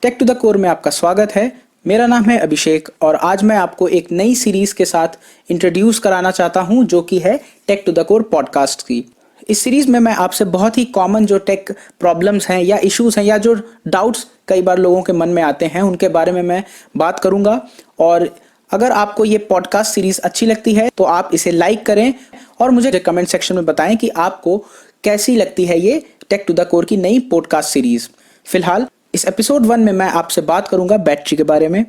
Take to the core में आपका स्वागत है। मेरा नाम है अभिषेक और आज मैं आपको एक नई सीरीज के साथ इंट्रोड्यूस कराना चाहता हूं जो कि है tech to the core podcast की। इस सीरीज में मैं आपसे बहुत ही कॉमन जो टेक प्रॉब्लम्स हैं या इश्यूज हैं या जो डाउट्स कई बार लोगों के मन में आते हैं उनके बारे में मैं बात करूंगा। और अगर आपको ये पॉडकास्ट सीरीज अच्छी लगती है तो आप इसे लाइक करें और मुझे कमेंट सेक्शन में बताएं कि आपको कैसी लगती है ये टेक टू द कोर की नई पॉडकास्ट सीरीज। फिलहाल इस एपिसोड 1 में मैं आपसे बात करूंगा बैटरी के बारे में।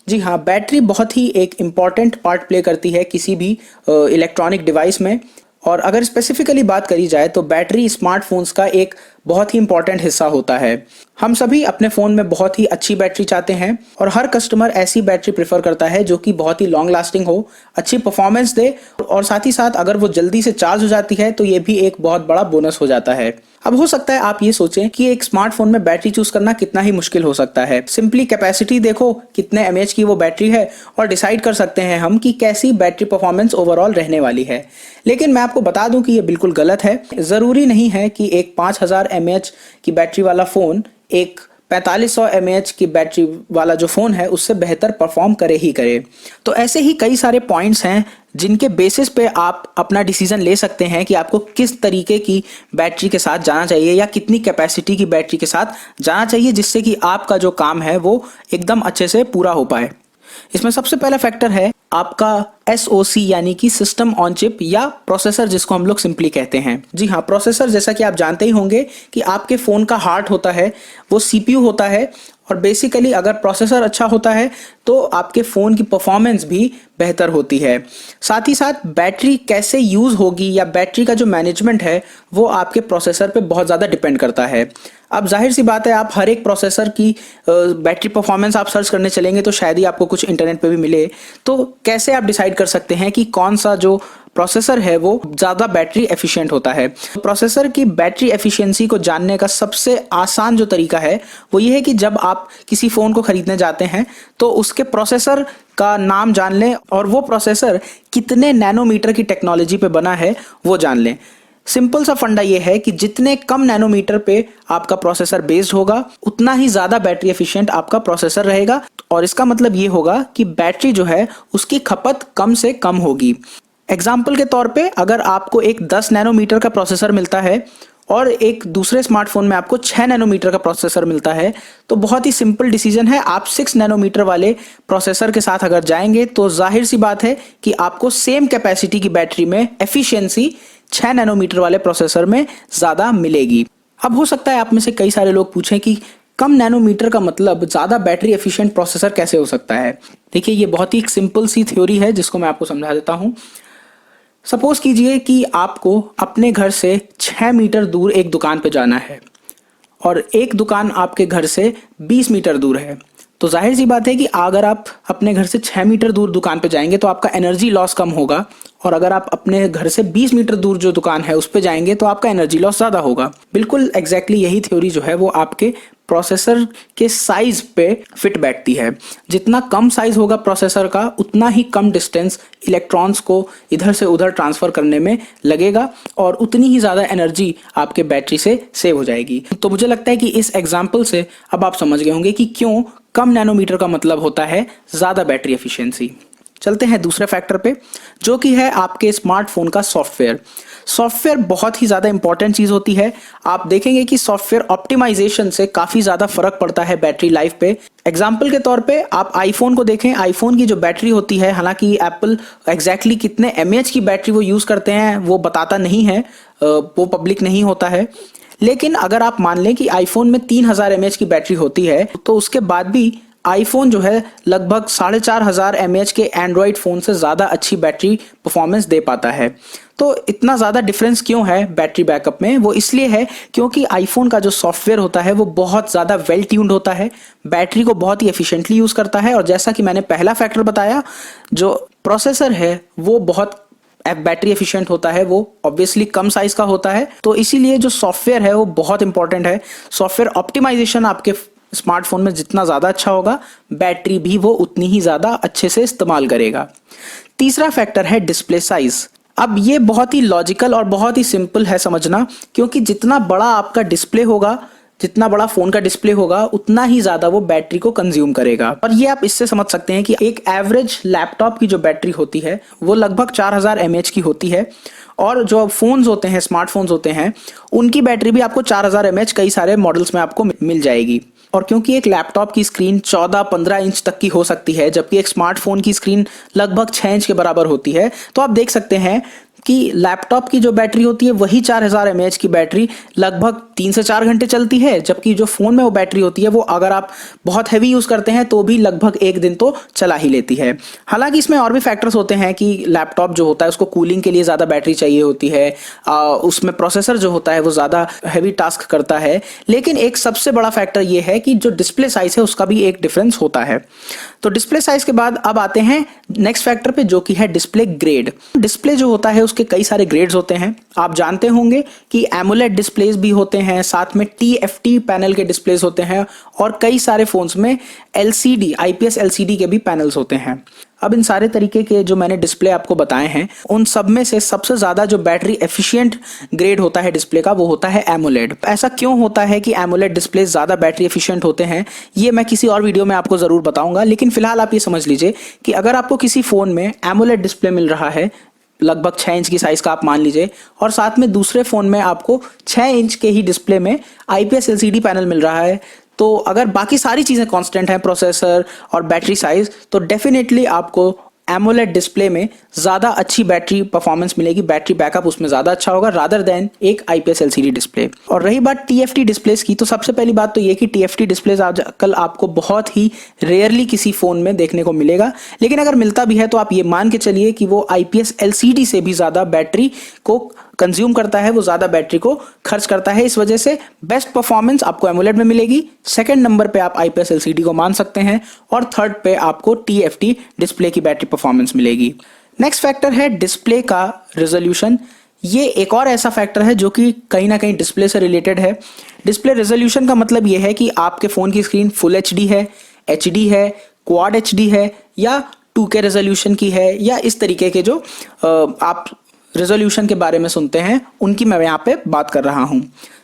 जी हाँ, बैटरी बहुत ही एक इम्पॉर्टेंट पार्ट प्ले करती है किसी भी इलेक्ट्रॉनिक डिवाइस में। और अगर स्पेसिफिकली बात करी जाए तो बैटरी स्मार्टफोन्स का एक बहुत ही इंपॉर्टेंट हिस्सा होता है। हम सभी अपने फ़ोन में बहुत ही अच्छी बैटरी चाहते हैं और हर कस्टमर ऐसी बैटरी प्रेफर करता है जो कि बहुत ही लॉन्ग लास्टिंग हो, अच्छी परफॉर्मेंस दे और साथ ही साथ अगर वो जल्दी से चार्ज हो जाती है तो ये भी एक बहुत बड़ा बोनस हो जाता है। अब हो सकता है आप ये सोचें कि एक स्मार्टफोन में बैटरी चूज करना कितना ही मुश्किल हो सकता है। सिंपली कैपेसिटी देखो कितने एमएएच की वो बैटरी है और डिसाइड कर सकते हैं हम कि कैसी बैटरी परफॉर्मेंस ओवरऑल रहने वाली है। लेकिन मैं आपको बता दूं कि ये बिल्कुल गलत है। ज़रूरी नहीं है कि एक 5000 एमएएच की बैटरी वाला फ़ोन एक 4500 एमएएच की बैटरी वाला जो फ़ोन है उससे बेहतर परफॉर्म करे ही करे। तो ऐसे ही कई सारे पॉइंट्स हैं जिनके बेसिस पे आप अपना डिसीजन ले सकते हैं कि आपको किस तरीके की बैटरी के साथ जाना चाहिए या कितनी कैपेसिटी की बैटरी के साथ जाना चाहिए जिससे कि आपका जो काम है वो एकदम अच्छे से पूरा हो पाए। इसमें सबसे पहला फैक्टर है आपका SoC यानी कि सिस्टम ऑन चिप या प्रोसेसर जिसको हम लोग सिंपली कहते हैं। जी हाँ, प्रोसेसर जैसा कि आप जानते ही होंगे कि आपके फ़ोन का हार्ट होता है, वो CPU होता है और बेसिकली अगर प्रोसेसर अच्छा होता है तो आपके फ़ोन की परफॉर्मेंस भी बेहतर होती है। साथ ही साथ बैटरी कैसे यूज़ होगी या बैटरी का जो मैनेजमेंट है वो आपके प्रोसेसर पे बहुत ज़्यादा डिपेंड करता है। अब जाहिर सी बात है आप हर एक प्रोसेसर की बैटरी परफॉर्मेंस आप सर्च करने चलेंगे तो शायद ही आपको कुछ इंटरनेट पे भी मिले। तो कैसे आप डिसाइड कर सकते हैं कि कौन सा जो प्रोसेसर है वो ज़्यादा बैटरी एफिशिएंट होता है। प्रोसेसर की बैटरी एफिशिएंसी को जानने का सबसे आसान जो तरीका है वो ये है कि जब आप किसी फ़ोन को ख़रीदने जाते हैं तो उसके प्रोसेसर का नाम जान लें और वो प्रोसेसर कितने नैनोमीटर की टेक्नोलॉजी पे बना है वो जान लें। सिंपल सा फंडा ये है कि जितने कम नैनोमीटर पे आपका प्रोसेसर बेस्ड होगा उतना ही ज़्यादा बैटरी एफिशिएंट आपका प्रोसेसर रहेगा और इसका मतलब ये होगा कि बैटरी जो है उसकी खपत कम से कम होगी। एग्जाम्पल के तौर पे अगर आपको एक 10 नैनोमीटर का प्रोसेसर मिलता है और एक दूसरे स्मार्टफोन में आपको 6 नैनोमीटर का प्रोसेसर मिलता है तो बहुत ही सिंपल डिसीजन है, आप 6 नैनोमीटर वाले प्रोसेसर के साथ अगर जाएंगे तो जाहिर सी बात है कि आपको सेम कैपेसिटी की बैटरी में एफिशिएंसी 6 नैनोमीटर वाले प्रोसेसर में ज़्यादा मिलेगी। अब हो सकता है आप में से कई सारे लोग पूछें कि कम नैनोमीटर का मतलब ज़्यादा बैटरी एफिशिएंट प्रोसेसर कैसे हो सकता है। देखिए, ये बहुत ही एक सिंपल सी थ्योरी है जिसको मैं आपको समझा देता हूँ। सपोज कीजिए कि आपको अपने घर से 6 मीटर दूर एक दुकान पे जाना है और एक दुकान आपके घर से 20 मीटर दूर है। तो जाहिर सी बात है कि अगर आप अपने घर से 6 मीटर दूर दुकान पे जाएंगे तो आपका एनर्जी लॉस कम होगा और अगर आप अपने घर से 20 मीटर दूर जो दुकान है उस पे जाएंगे तो आपका एनर्जी लॉस ज़्यादा होगा। बिल्कुल एग्जैक्टली यही थ्योरी जो है वो आपके प्रोसेसर के साइज पे फिट बैठती है। जितना कम साइज होगा प्रोसेसर का उतना ही कम डिस्टेंस इलेक्ट्रॉन्स को इधर से उधर ट्रांसफ़र करने में लगेगा और उतनी ही ज़्यादा एनर्जी आपके बैटरी से सेव हो जाएगी। तो मुझे लगता है कि इस एग्जाम्पल से अब आप समझ गए होंगे कि क्यों कम नैनोमीटर का मतलब होता है ज़्यादा बैटरी एफिशिएंसी। चलते हैं दूसरे फैक्टर पे जो कि है आपके स्मार्टफोन का सॉफ्टवेयर। सॉफ्टवेयर बहुत ही ज़्यादा इंपॉर्टेंट चीज़ होती है। आप देखेंगे कि सॉफ्टवेयर ऑप्टिमाइजेशन से काफ़ी ज़्यादा फर्क पड़ता है बैटरी लाइफ पे। एग्जाम्पल के तौर पे आप आईफोन को देखें, आईफोन की जो बैटरी होती है, हालांकि एप्पल एग्जैक्टली कितने एमएएच की बैटरी वो यूज़ करते हैं वो बताता नहीं है, वो पब्लिक नहीं होता है। लेकिन अगर आप मान लें कि आईफोन में 3000 एमएएच की बैटरी होती है तो उसके बाद भी आईफोन जो है लगभग 4500 एमएएच के एंड्रॉयड फ़ोन से ज़्यादा अच्छी बैटरी परफॉर्मेंस दे पाता है। तो इतना ज़्यादा डिफरेंस क्यों है बैटरी बैकअप में? वो इसलिए है क्योंकि आईफोन का जो सॉफ्टवेयर होता है वो बहुत ज़्यादा वेल ट्यून्ड होता है, बैटरी को बहुत ही एफिशिएंटली यूज़ करता है और जैसा कि मैंने पहला फैक्टर बताया, जो प्रोसेसर है वो बहुत बैटरी एफिशिएंट होता है, वो ऑब्वियसली कम साइज का होता है। तो इसीलिए जो सॉफ्टवेयर है वो बहुत इंपॉर्टेंट है। सॉफ्टवेयर ऑप्टिमाइजेशन आपके स्मार्टफोन में जितना ज़्यादा अच्छा होगा बैटरी भी वो उतनी ही ज़्यादा अच्छे से इस्तेमाल करेगा। तीसरा फैक्टर है डिस्प्ले साइज। अब ये बहुत ही लॉजिकल और बहुत ही सिंपल है समझना, क्योंकि जितना बड़ा आपका डिस्प्ले होगा जितना बड़ा फोन का डिस्प्ले होगा उतना ही ज्यादा वो बैटरी को कंज्यूम करेगा। और ये आप इससे समझ सकते हैं कि एक एवरेज लैपटॉप की जो बैटरी होती है वो लगभग 4000 mAh की होती है, और जो फोन्स होते हैं, स्मार्टफोन्स होते हैं, उनकी बैटरी भी आपको 4000 mAh कई सारे मॉडल्स में आपको मिल जाएगी। और क्योंकि एक लैपटॉप की स्क्रीन 14-15 इंच तक की हो सकती है, जबकि एक स्मार्टफोन की स्क्रीन लगभग 6 इंच के बराबर होती है, तो आप देख सकते हैं कि लैपटॉप की जो बैटरी होती है वही 4000 mAh की बैटरी लगभग 3 से 4 घंटे चलती है, जबकि जो फोन में वो बैटरी होती है वो अगर आप बहुत हैवी यूज करते हैं तो भी लगभग 1 दिन तो चला ही लेती है। हालांकि इसमें और भी फैक्टर्स होते हैं कि लैपटॉप जो होता है उसको कूलिंग के लिए ज्यादा बैटरी चाहिए होती है, उसमें प्रोसेसर जो होता है वो ज्यादा हैवी टास्क करता है, लेकिन एक सबसे बड़ा फैक्टर ये है कि जो डिस्प्ले साइज है उसका भी एक डिफरेंस होता है। तो डिस्प्ले साइज के बाद अब आते हैं नेक्स्ट फैक्टर पे, जो कि है डिस्प्ले ग्रेड। डिस्प्ले जो होता है उसके कई सारे ग्रेड्स होते हैं। आप जानते होंगे कि एमोलेड डिस्प्लेस भी होते हैं, साथ में TFT पैनल के डिस्प्लेस होते हैं, और कई सारे फोन्स में LCD IPS LCD के भी पैनल्स होते हैं। अब इन सारे तरीके के जो मैंने डिस्प्ले आपको बताए हैं, उन सब में से सबसे ज्यादा जो बैटरी एफिशिएंट ग्रेड होता है डिस्प्ले का वो होता है एमोलेड। ऐसा क्यों होता है कि एमोलेड डिस्प्ले ज्यादा बैटरी एफिशिएंट होते हैं, ये मैं किसी और वीडियो में आपको जरूर बताऊंगा, लेकिन फिलहाल आप ये समझ लीजिए कि अगर आपको किसी फोन में एमोलेड डिस्प्ले मिल रहा है, लगभग 6 इंच की साइज का आप मान लीजिए, और साथ में दूसरे फोन में आपको 6 इंच के ही डिस्प्ले में IPS LCD पैनल मिल रहा है, तो अगर बाकी सारी चीजें कांस्टेंट हैं, प्रोसेसर और बैटरी साइज, तो डेफिनेटली आपको एमोलेड डिस्प्ले में ज्यादा अच्छी बैटरी परफॉर्मेंस मिलेगी, बैटरी बैकअप उसमें ज्यादा अच्छा होगा रादर देन एक IPS LCD डिस्प्ले। और रही बात TFT डिस्प्लेस की, तो सबसे पहली बात तो ये कि TFT डिस्प्लेस आजकल आपको बहुत ही रेयरली किसी फोन में देखने को मिलेगा, लेकिन अगर मिलता भी है तो आप ये मान के चलिए कि वो IPS LCD से भी ज्यादा बैटरी को कंज्यूम करता है, वो ज्यादा बैटरी को खर्च करता है। इस वजह से बेस्ट परफॉर्मेंस आपको एमोलेड में मिलेगी, सेकंड नंबर पे आप IPS LCD को मान सकते हैं, और थर्ड पे आपको TFT डिस्प्ले की बैटरी परफॉर्मेंस मिलेगी। नेक्स्ट फैक्टर है डिस्प्ले का रेजोल्यूशन। ये एक और ऐसा फैक्टर है जो कि कहीं ना कहीं डिस्प्ले से रिलेटेड है। डिस्प्ले रेजोल्यूशन का मतलब ये है कि आपके फोन की स्क्रीन फुल HD है, HD है, क्वाड HD है, या 2K रेजोल्यूशन की है, या इस तरीके के जो आप रेजोल्यूशन के बारे में सुनते हैं उनकी मैं यहाँ पे बात कर रहा हूँ।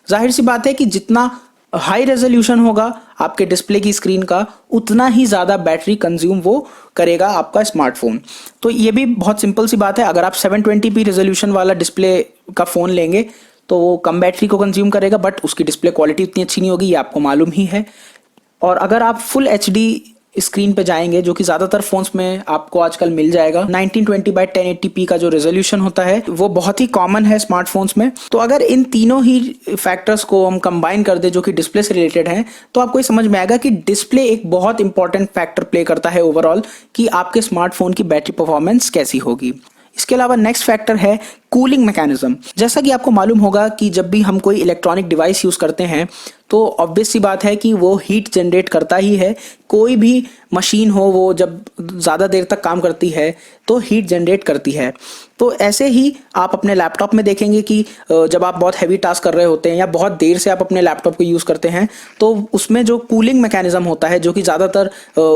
जाहिर सी बात है कि जितना हाई रेजोल्यूशन होगा आपके डिस्प्ले की स्क्रीन का, उतना ही ज़्यादा बैटरी कंज्यूम वो करेगा आपका स्मार्टफोन। तो ये भी बहुत सिंपल सी बात है, अगर आप 720p रेजोल्यूशन वाला डिस्प्ले का फ़ोन लेंगे तो वो कम बैटरी को कंज्यूम करेगा, बट उसकी डिस्प्ले क्वालिटी उतनी अच्छी नहीं होगी, ये आपको मालूम ही है। और अगर आप फुल HD स्क्रीन पे जाएंगे, जो कि ज्यादातर फोन्स में आपको आजकल मिल जाएगा, 1920x1080p का जो रेजोल्यूशन होता है वो बहुत ही कॉमन है स्मार्टफोन्स में। तो अगर इन तीनों ही फैक्टर्स को हम कंबाइन कर दे जो कि डिस्प्ले से रिलेटेड हैं, तो आपको ये समझ में आएगा कि डिस्प्ले एक बहुत इंपॉर्टेंट फैक्टर प्ले करता है ओवरऑल कि आपके स्मार्टफोन की बैटरी परफॉर्मेंस कैसी होगी। इसके अलावा नेक्स्ट फैक्टर है कूलिंग मैकेनिज्म। जैसा कि आपको मालूम होगा कि जब भी हम कोई इलेक्ट्रॉनिक डिवाइस यूज करते हैं तो ऑब्वियस सी बात है कि वो हीट जनरेट करता ही है। कोई भी मशीन हो वो जब ज़्यादा देर तक काम करती है तो हीट जनरेट करती है। तो ऐसे ही आप अपने लैपटॉप में देखेंगे कि जब आप बहुत हैवी टास्क कर रहे होते हैं या बहुत देर से आप अपने लैपटॉप को यूज़ करते हैं तो उसमें जो कूलिंग मैकेनिज्म होता है, जो कि ज़्यादातर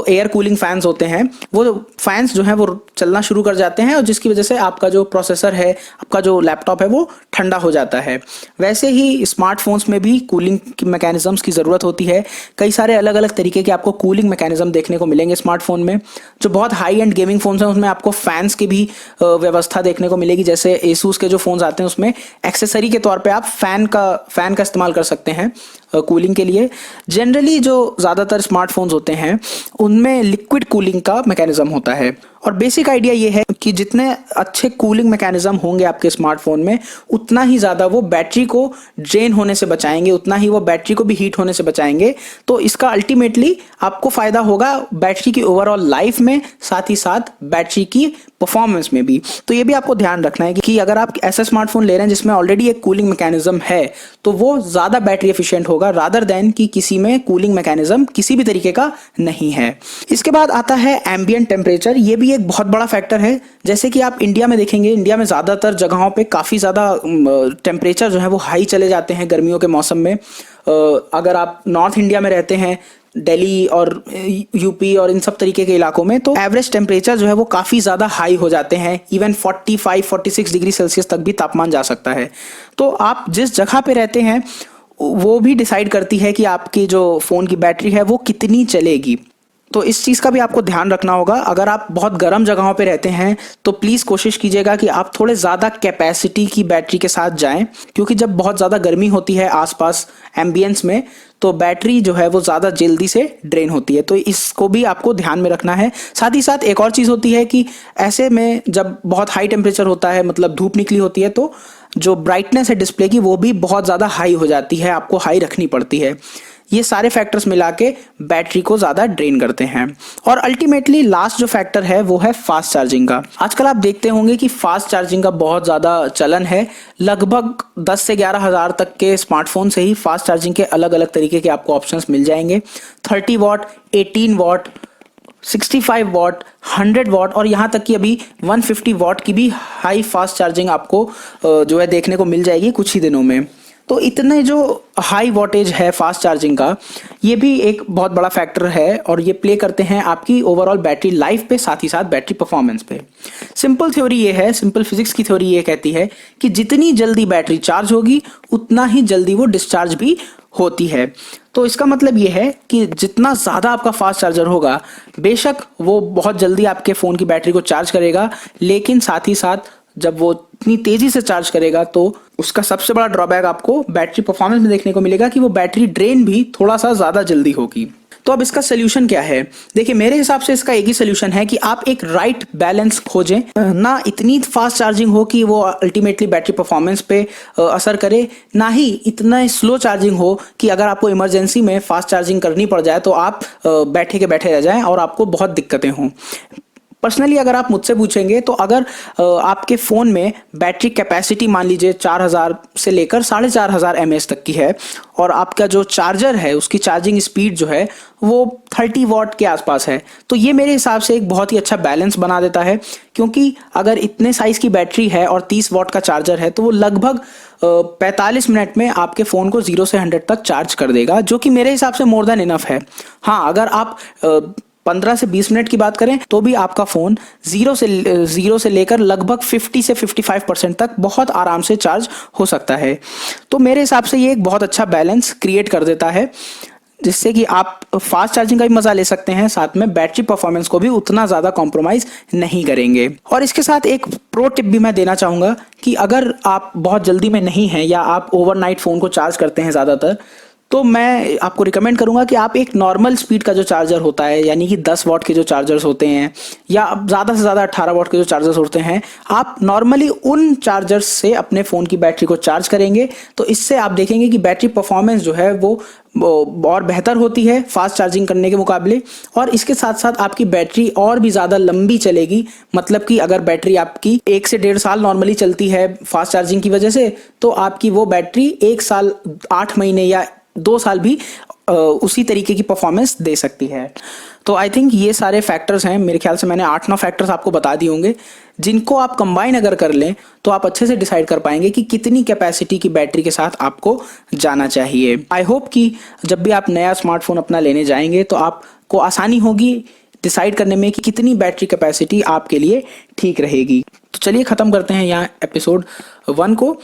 एयर कूलिंग फैंस होते हैं, वो फैंस जो हैं वो चलना शुरू कर जाते हैं और जिसकी वजह से आपका जो प्रोसेसर है, आपका जो लैपटॉप है वो ठंडा हो जाता है। वैसे ही स्मार्टफोन्स में भी कूलिंग मैकेनिज्म्स की ज़रूरत होती है। कई सारे अलग अलग तरीके के आपको कूलिंग मैकेनिज्म देखने को मिलेंगे स्मार्टफोन में। जो बहुत हाई एंड गेमिंग फोन्स हैं उसमें आपको फैंस की भी व्यवस्था देखने को मिलेगी। जैसे एसूस के जो फोन्स आते हैं उसमें एक्सेसरी के तौर पे आप फैन का इस्तेमाल कर सकते हैं कूलिंग के लिए। जनरली जो ज़्यादातर स्मार्टफोन्स होते हैं उनमें लिक्विड कूलिंग का मैकेनिज्म होता है और बेसिक आइडिया ये है कि जितने अच्छे कूलिंग मैकेनिज्म होंगे आपके स्मार्टफोन में उतना ही ज़्यादा वो बैटरी को ड्रेन होने से बचाएंगे, उतना ही वो बैटरी को भी हीट होने से बचाएंगे। तो इसका अल्टीमेटली आपको फ़ायदा होगा बैटरी की ओवरऑल लाइफ में, साथ ही साथ बैटरी की परफॉर्मेंस में भी। तो ये भी आपको ध्यान रखना है कि अगर आप ऐसा स्मार्टफोन ले रहे हैं जिसमें ऑलरेडी एक कूलिंग मैकेनिज्म है तो वो ज़्यादा बैटरी एफिशिएंट होगा रादर देन कि किसी में कूलिंग मैकेनिज्म किसी भी तरीके का नहीं है। इसके बाद आता है एम्बिएंट टेम्परेचर। ये भी एक बहुत बड़ा फैक्टर है। जैसे कि आप इंडिया में देखेंगे, इंडिया में ज़्यादातर जगहों पे काफ़ी ज़्यादा टेम्परेचर जो है वो हाई चले जाते हैं गर्मियों के मौसम में। अगर आप नॉर्थ इंडिया में रहते हैं, दिल्ली और यूपी और इन सब तरीके के इलाकों में, तो एवरेज टेम्परेचर जो है वो काफ़ी ज़्यादा हाई हो जाते हैं। इवन 45-46 डिग्री सेल्सियस तक भी तापमान जा सकता है। तो आप जिस जगह पे रहते हैं वो भी डिसाइड करती है कि आपकी जो फ़ोन की बैटरी है वो कितनी चलेगी। तो इस चीज़ का भी आपको ध्यान रखना होगा। अगर आप बहुत गर्म जगहों पे रहते हैं तो प्लीज़ कोशिश कीजिएगा कि आप थोड़े ज़्यादा कैपेसिटी की बैटरी के साथ जाएं, क्योंकि जब बहुत ज़्यादा गर्मी होती है आसपास एम्बियंस में तो बैटरी जो है वो ज़्यादा जल्दी से ड्रेन होती है। तो इसको भी आपको ध्यान में रखना है। साथ ही साथ एक और चीज़ होती है कि ऐसे में जब बहुत हाई टेम्परेचर होता है, मतलब धूप निकली होती है, तो जो ब्राइटनेस है डिस्प्ले की वो भी बहुत ज़्यादा हाई हो जाती है, आपको हाई रखनी पड़ती है। ये सारे फैक्टर्स मिला के बैटरी को ज़्यादा ड्रेन करते हैं। और अल्टीमेटली लास्ट जो फैक्टर है वो है फास्ट चार्जिंग का। आजकल आप देखते होंगे कि फास्ट चार्जिंग का बहुत ज़्यादा चलन है। लगभग 10 से 11 हज़ार तक के स्मार्टफोन से ही फास्ट चार्जिंग के अलग अलग तरीके के आपको ऑप्शंस मिल जाएंगे। 30 वॉट, 18 वॉट, 65 वॉट, 100 वॉट और यहाँ तक कि अभी 150 वॉट की भी हाई फास्ट चार्जिंग आपको जो है देखने को मिल जाएगी कुछ ही दिनों में। तो इतने जो हाई वोल्टेज है फास्ट चार्जिंग का, ये भी एक बहुत बड़ा फैक्टर है और ये प्ले करते हैं आपकी ओवरऑल बैटरी लाइफ पे, साथ ही साथ बैटरी परफॉर्मेंस पे। सिंपल थ्योरी ये है, सिंपल फिजिक्स की थ्योरी ये कहती है कि जितनी जल्दी बैटरी चार्ज होगी उतना ही जल्दी वो डिस्चार्ज भी होती है। तो इसका मतलब ये है कि जितना ज़्यादा आपका फास्ट चार्जर होगा, बेशक वो बहुत जल्दी आपके फ़ोन की बैटरी को चार्ज करेगा, लेकिन साथ ही साथ जब वो इतनी तेज़ी से चार्ज करेगा तो उसका सबसे बड़ा ड्रॉबैक आपको बैटरी परफॉर्मेंस में देखने को मिलेगा कि वो बैटरी ड्रेन भी थोड़ा सा ज़्यादा जल्दी होगी। तो अब इसका सोल्यूशन क्या है? देखिए, मेरे हिसाब से इसका एक ही सोल्यूशन है कि आप एक राइट बैलेंस खोजें। ना इतनी फास्ट चार्जिंग हो कि वो अल्टीमेटली बैटरी परफॉर्मेंस पे असर करे, ना ही इतना स्लो चार्जिंग हो कि अगर आपको इमरजेंसी में फास्ट चार्जिंग करनी पड़ जाए तो आप बैठे के बैठे रह जाएं और आपको बहुत दिक्कतें हों। पर्सनली अगर आप मुझसे पूछेंगे तो अगर आपके फ़ोन में बैटरी कैपेसिटी मान लीजिए 4000 से लेकर 4500 mAh तक की है और आपका जो चार्जर है उसकी चार्जिंग स्पीड जो है वो 30 वॉट के आसपास है, तो ये मेरे हिसाब से एक बहुत ही अच्छा बैलेंस बना देता है। क्योंकि अगर इतने साइज़ की बैटरी है और 30 वॉट का चार्जर है तो वो लगभग 45 मिनट में आपके फ़ोन को 0 से 100 तक चार्ज कर देगा, जो कि मेरे हिसाब से मोर देन इनफ है। हाँ, अगर आप 15 से 20 मिनट की बात करें तो भी आपका फ़ोन ज़ीरो से लेकर लगभग 50 से 55% तक बहुत आराम से चार्ज हो सकता है। तो मेरे हिसाब से ये एक बहुत अच्छा बैलेंस क्रिएट कर देता है, जिससे कि आप फास्ट चार्जिंग का भी मज़ा ले सकते हैं, साथ में बैटरी परफॉर्मेंस को भी उतना ज़्यादा कॉम्प्रोमाइज़ नहीं करेंगे। और इसके साथ एक प्रो टिप भी मैं देना चाहूँगा कि अगर आप बहुत जल्दी में नहीं हैं या आप ओवरनाइट फ़ोन को चार्ज करते हैं ज़्यादातर, तो मैं आपको रिकमेंड करूंगा कि आप एक नॉर्मल स्पीड का जो चार्जर होता है, यानी कि 10 वॉट के जो चार्जर्स होते हैं या ज़्यादा से ज़्यादा 18 वॉट के जो चार्जर्स होते हैं, आप नॉर्मली उन चार्जर्स से अपने फ़ोन की बैटरी को चार्ज करेंगे तो इससे आप देखेंगे कि बैटरी परफॉर्मेंस जो है वो और बेहतर होती है फास्ट चार्जिंग करने के मुकाबले। और इसके साथ साथ आपकी बैटरी और भी ज़्यादा लंबी चलेगी। मतलब कि अगर बैटरी आपकी 1 से 1.5 साल नॉर्मली चलती है फास्ट चार्जिंग की वजह से, तो आपकी वो बैटरी 1 साल 8 महीने या 2 साल भी उसी तरीके की परफॉर्मेंस दे सकती है। तो आई थिंक ये सारे फैक्टर्स हैं, मेरे ख्याल से मैंने 8-9 फैक्टर्स आपको बता दिए होंगे, जिनको आप कंबाइन अगर कर लें तो आप अच्छे से डिसाइड कर पाएंगे कि कितनी कैपेसिटी की बैटरी के साथ आपको जाना चाहिए। आई होप कि जब भी आप नया स्मार्टफोन अपना लेने जाएंगे तो आपको आसानी होगी डिसाइड करने में कि कितनी बैटरी कैपेसिटी आपके लिए ठीक रहेगी। तो चलिए ख़त्म करते हैं यहाँ एपिसोड 1 को।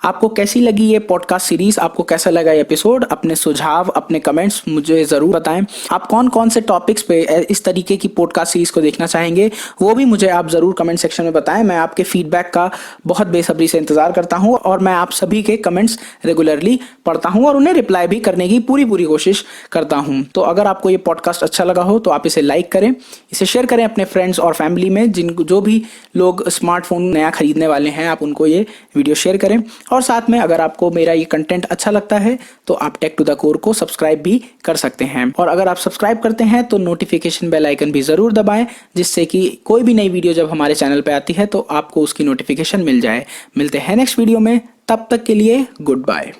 आपको कैसी लगी ये पॉडकास्ट सीरीज, आपको कैसा लगा ये एपिसोड? अपने सुझाव, अपने कमेंट्स मुझे ज़रूर बताएं। आप कौन कौन से टॉपिक्स पे इस तरीके की पॉडकास्ट सीरीज को देखना चाहेंगे वो भी मुझे आप ज़रूर कमेंट सेक्शन में बताएं। मैं आपके फीडबैक का बहुत बेसब्री से इंतज़ार करता हूं और मैं आप सभी के कमेंट्स रेगुलरली पढ़ता हूं और उन्हें रिप्लाई भी करने की पूरी कोशिश करता हूं। तो अगर आपको ये पॉडकास्ट अच्छा लगा हो तो आप इसे लाइक करें, इसे शेयर करें अपने फ्रेंड्स और फैमिली में, जो भी लोग स्मार्टफोन नया खरीदने वाले हैं, आप उनको ये वीडियो शेयर करें। और साथ में अगर आपको मेरा ये कंटेंट अच्छा लगता है तो आप टेक टू द कोर को सब्सक्राइब भी कर सकते हैं। और अगर आप सब्सक्राइब करते हैं तो नोटिफिकेशन बेल आइकन भी ज़रूर दबाएं, जिससे कि कोई भी नई वीडियो जब हमारे चैनल पे आती है तो आपको उसकी नोटिफिकेशन मिल जाए। मिलते हैं नेक्स्ट वीडियो में, तब तक के लिए गुड बाय।